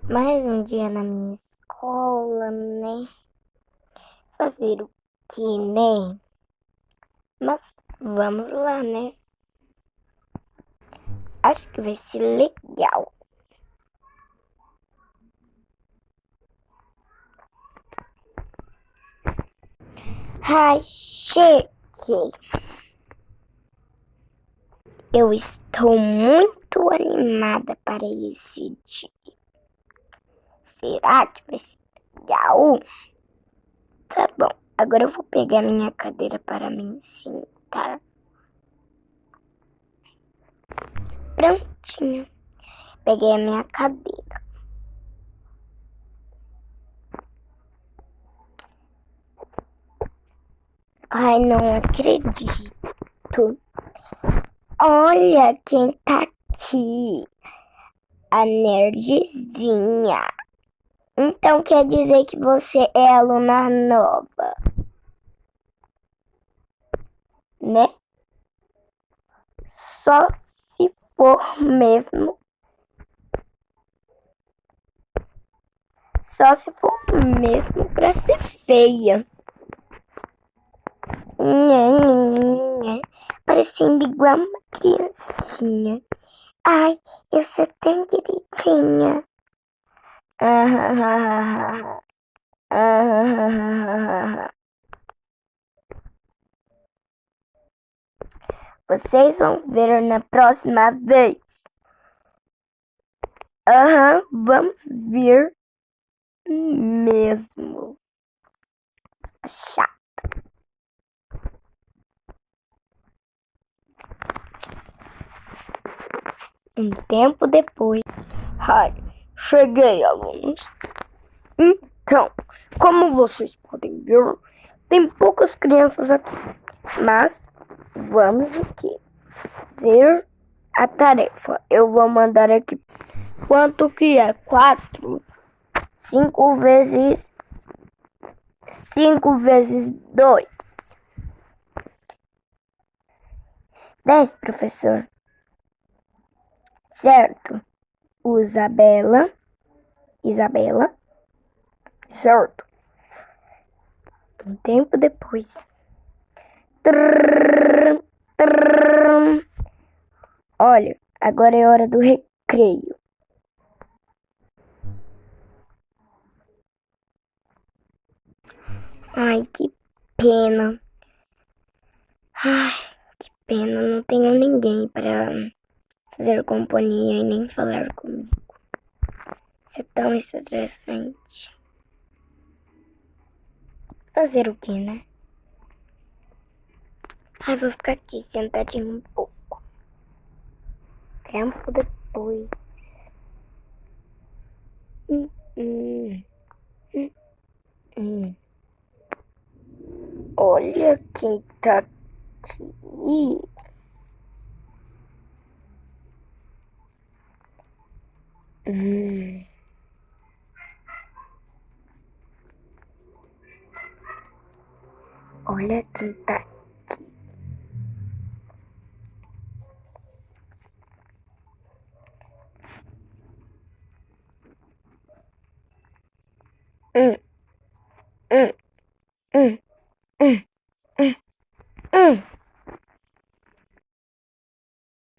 Mais um dia na minha escola, né? Fazer o que, né? Mas vamos lá, né? Acho que vai ser legal. Ai, cheguei. Eu estou muito animada para esse dia. Será que vai ser legal? Tá bom, agora eu vou pegar minha cadeira para me sentar. Prontinho. Peguei a minha cadeira. Ai, não acredito. Olha quem tá aqui. A nerdzinha. Então quer dizer que você é aluna nova, né? Só se for mesmo. Só se for mesmo pra ser feia. Parecendo igual uma criancinha. Ai, eu sou tão direitinha. Vocês vão ver na próxima vez. Vamos ver mesmo. Chá. Um tempo depois. Ai, cheguei, alunos. Então, como vocês podem ver, tem poucas crianças aqui. Mas vamos o quê? Ver a tarefa. Eu vou mandar aqui. Quanto que é? 4? 5 vezes 5 vezes 2. 10, professor. Certo. Isabela. Certo. Um tempo depois. Olha, agora é hora do recreio. Ai, que pena. Ai, que pena. Não tenho ninguém para fazer companhia e nem falar comigo. Isso é tão estressante. Fazer o que, né? Ai, vou ficar aqui sentadinho um pouco. Tempo depois. Hum, hum, hum, hum. Olha quem tá aqui. Olha quem tá aqui. Hum, hum.